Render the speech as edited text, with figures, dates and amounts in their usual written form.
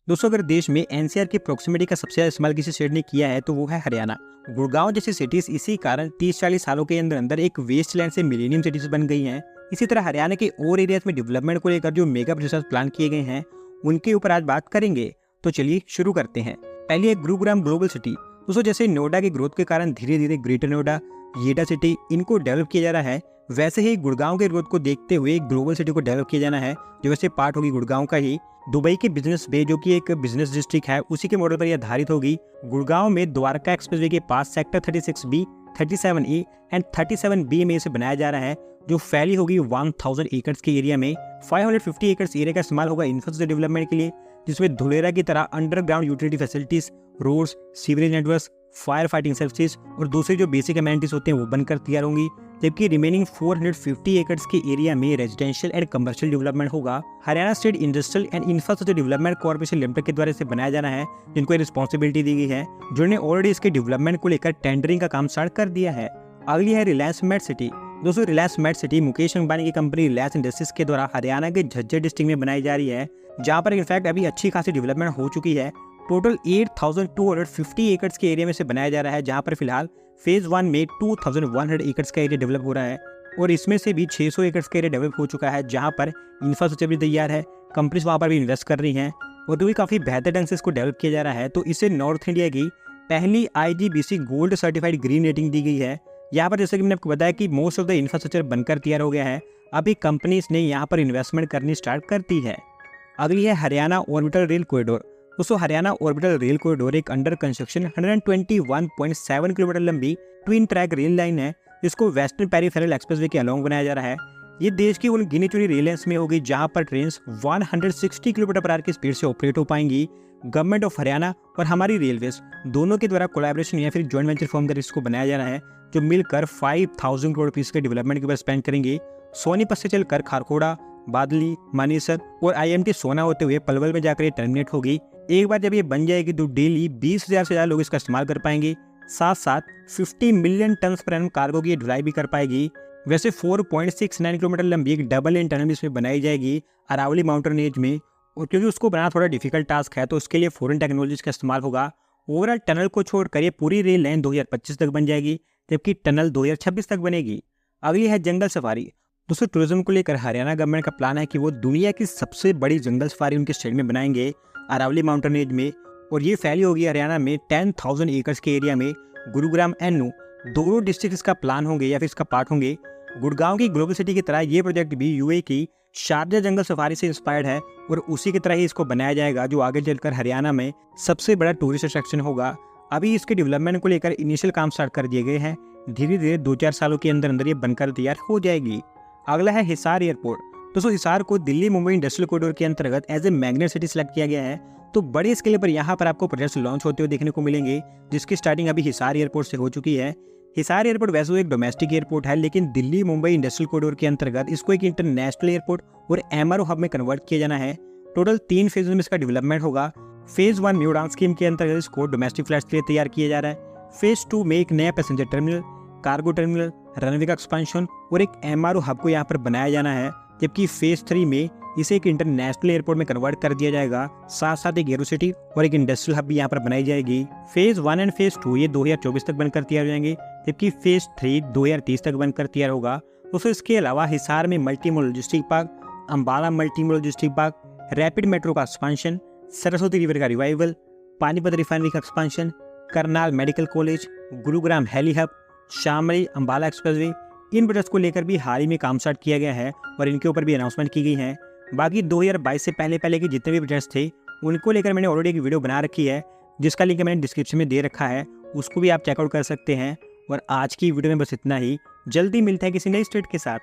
दोस्तों, अगर देश में एनसीआर की प्रॉक्सिमिटी का सबसे ज्यादा इस्तेमाल किसी स्टेट ने किया है तो वो है हरियाणा। गुड़गांव जैसी सिटीज इसी कारण 30-40 सालों के अंदर अंदर एक वेस्टलैंड से मिलेनियम सिटीज बन गई हैं। इसी तरह हरियाणा के और एरियाज में डेवलपमेंट को लेकर जो मेगा प्रोजेक्ट्स प्लान किए गए हैं उनके ऊपर आज बात करेंगे। तो चलिए शुरू करते हैं। पहले है गुरुग्राम ग्लोबल सिटी। दोस्तों, जैसे नोएडा की ग्रोथ के कारण धीरे धीरे ग्रेटर नोएडा, येडा सिटी इनको डेवलप किया जा रहा है, वैसे ही गुड़गांव के ग्रोथ को देखते हुए एक ग्लोबल सिटी को डेवलप किया जाना है, जो वैसे पार्ट होगी गुड़गांव का ही। दुबई के बिजनेस बे जो कि एक बिजनेस डिस्ट्रिक्ट है, उसी के मॉडल पर यह आधारित होगी। गुड़गांव में द्वारका एक्सप्रेसवे के पास sector 36B, 37A and 37B में इसे बनाया जा रहा है, जो फैली होगी 1000 एकड़ के एरिया में। 550 एकड़ एरिया का इस्तेमाल होगा इंफ्रास्ट्रक्चर डेवलपमेंट के लिए, जिसमें धुलेरा की तरह underground utility facilities, roads, sewerage network, fire fighting services और दूसरी जो बेसिक अमेनिटीज होते हैं वो बनकर तैयार होंगी। जबकि रिमेनिंग 450 एकड़ के एरिया में रेजिडेंशियल एंड कमर्शियल डेवलपमेंट होगा। Haryana state industrial and infrastructure development corporation limited के द्वारा इसे बनाया जाना है, जिनको रिस्पॉन्सिबिलिटी दी गई है, जिन्होंने ऑलरेडी इसके डेवलपमेंट को लेकर टेंडरिंग का काम स्टार्ट कर दिया है। अगली है रिलायंस मेट सिटी। दोस्तों, Reliance Met City Mukesh Ambani की कंपनी रिलायंस इंडस्ट्रीज के द्वारा हरियाणा के झज्जर डिस्ट्रिक्ट में बनाई जा रही है, जहाँ पर इनफैक्ट अभी अच्छी खासी डेवलपमेंट हो चुकी है। टोटल 8250 एकड़ के एरिया में से बनाया जा रहा है, जहां पर फिलहाल फेज 1 में 2100 एकड़ का एरिया डेवलप हो रहा है और इसमें से भी 600 एकड़ का एरिया डेवलप हो चुका है, जहां पर इंफ्रास्ट्रक्चर भी तैयार है, कंपनीज वहां पर भी इन्वेस्ट कर रही हैं और तो भी काफ़ी बेहतर ढंग से इसको डेवलप किया जा रहा है। तो इसे नॉर्थ इंडिया की पहली IGBC gold certified green rating दी गई है। यहाँ पर जैसे कि मैंने आपको बताया कि मोस्ट ऑफ द इंफ्रास्ट्रक्चर बनकर तैयार हो गया है, अभी कंपनीज ने यहाँ पर इन्वेस्टमेंट करनी स्टार्ट कर दी है। अगली है हरियाणा ऑर्बिटल रेल कॉरिडोर। दोस्तों, हरियाणा ऑर्बिटल रेल कॉरिडोर एक अंडर कंस्ट्रक्शन 121.7 किलोमीटर लंबी ट्विन ट्रैक रेल लाइन है, जिसको वेस्टर्न पेरिफेरल एक्सप्रेसवे के अलोंग बनाया जा रहा है। ये देश की उन गिनी चुनी रेल लाइन्स में होगी जहां पर ट्रेन 160 किलोमीटर पर आवर की स्पीड से ऑपरेट हो पाएंगी। गवर्नमेंट ऑफ हरियाणा और हमारी रेलवेज दोनों के द्वारा कोलैबोरेशन या फिर जॉइंट वेंचर फॉर्म कर इसको बनाया जा रहा है, जो मिलकर 5000 करोड़ रुपीस के डेवलपमेंट के ऊपर स्पेंड करेंगे। सोनीपत से चलकर खारखोड़ा, बादली, मानेसर और IMT सोना होते हुए पलवल में जाकर ये टर्मिनेट होगी। एक बार जब ये बन जाएगी तो डेली 20,000 से ज़्यादा लोग इसका इस्तेमाल कर पाएंगे। साथ साथ 50 million tonne per annum cargo की ढुलाई भी कर पाएगी। वैसे 4.69 किलोमीटर लंबी एक डबल लेन टनल इसमें बनाई जाएगी अरावली माउंटेन रेंज में, और क्योंकि उसको बनाना थोड़ा डिफिकल्ट टास्क है तो उसके लिए फॉरेन टेक्नोलॉजीज का इस्तेमाल होगा। ओवरऑल टनल को छोड़कर ये पूरी रेल लाइन 2025 तक बन जाएगी, जबकि टनल 2026 तक बनेगी। अगली है जंगल सफारी। दोस्तों, टूरिज्म को लेकर हरियाणा गवर्नमेंट का प्लान है कि वो दुनिया की सबसे बड़ी जंगल सफारी उनके स्टेट में बनाएंगे अरावली माउंटेन रेंज में, और ये फैली होगी हरियाणा में 10,000 एकड़ के एरिया में। गुरुग्राम एन्नू दोनों डिस्ट्रिक्ट इसका प्लान होंगे या फिर इसका पार्ट होंगे। गुड़गांव की ग्लोबल सिटी की तरह ये प्रोजेक्ट भी UAE की शारजा जंगल सफारी से इंस्पायर्ड है और उसी की तरह ही इसको बनाया जाएगा, जो आगे चलकर हरियाणा में सबसे बड़ा टूरिस्ट अट्रैक्शन होगा। अभी इसके डेवलपमेंट को लेकर इनिशियल काम स्टार्ट कर दिए गए हैं, धीरे धीरे 2-4 सालों के अंदर अंदर ये बनकर तैयार हो जाएगी। अगला है हिसार एयरपोर्ट। दोस्तों, हिसार को दिल्ली मुंबई इंडस्ट्रियल कॉरिडोर के अंतर्गत as a magnet city select किया गया है, तो बड़े स्केल पर यहाँ पर आपको प्रोजेक्ट्स लॉन्च होते हुए देखने को मिलेंगे, जिसकी स्टार्टिंग अभी हिसार एयरपोर्ट से हो चुकी है। हिसार एयरपोर्ट वैसे तो एक डोमेस्टिक एयरपोर्ट है, लेकिन दिल्ली मुंबई इंडस्ट्रियल कॉरिडोर के अंतर्गत इसको एक इंटरनेशनल एयरपोर्ट और MRO हब में कन्वर्ट किया जाना है। टोटल 3 फेज में इसका डेवलपमेंट होगा। फेज 1 में उड़ान स्कीम के अंतर्गत इसको डोमेस्टिक फ्लाइट्स के लिए तैयार किया जा रहा है। फेज 2 में एक नया passenger terminal, cargo terminal, runway का एक्सपेंशन और एक MRO हब को यहाँ पर बनाया जाना है, जबकि फेज 3 में इसे एक इंटरनेशनल एयरपोर्ट में कन्वर्ट कर दिया जाएगा। साथ साथ एक एरो सिटी और एक इंडस्ट्रियल हब भी यहाँ पर बनाई जाएगी। फेज 1 एंड फेज 2 ये 2024 तक बनकर तैयार हो जाएंगे, जबकि फेज 3 2030 तक बनकर तैयार होगा। तो फिर इसके अलावा हिसार में multi modal logistic park, Ambala multi modal logistic park, rapid metro का एक्सपेंशन, सरस्वती रिवर का रिवाइवल, पानीपत रिफाइनरी का expansion, Karnal medical college, Gurugram heli hub, Shamli Ambala expressway, इन प्रोजेक्ट्स को लेकर भी हाल ही में काम स्टार्ट किया गया है और इनके ऊपर भी अनाउंसमेंट की गई है। बाकी 2022 से पहले के जितने भी प्रोजेक्ट्स थे उनको लेकर मैंने ऑलरेडी एक वीडियो बना रखी है, जिसका लिंक मैंने डिस्क्रिप्शन में दे रखा है, उसको भी आप चेकआउट कर सकते हैं। और आज की वीडियो में बस इतना ही। जल्दी मिलता है किसी नई स्टेट के साथ।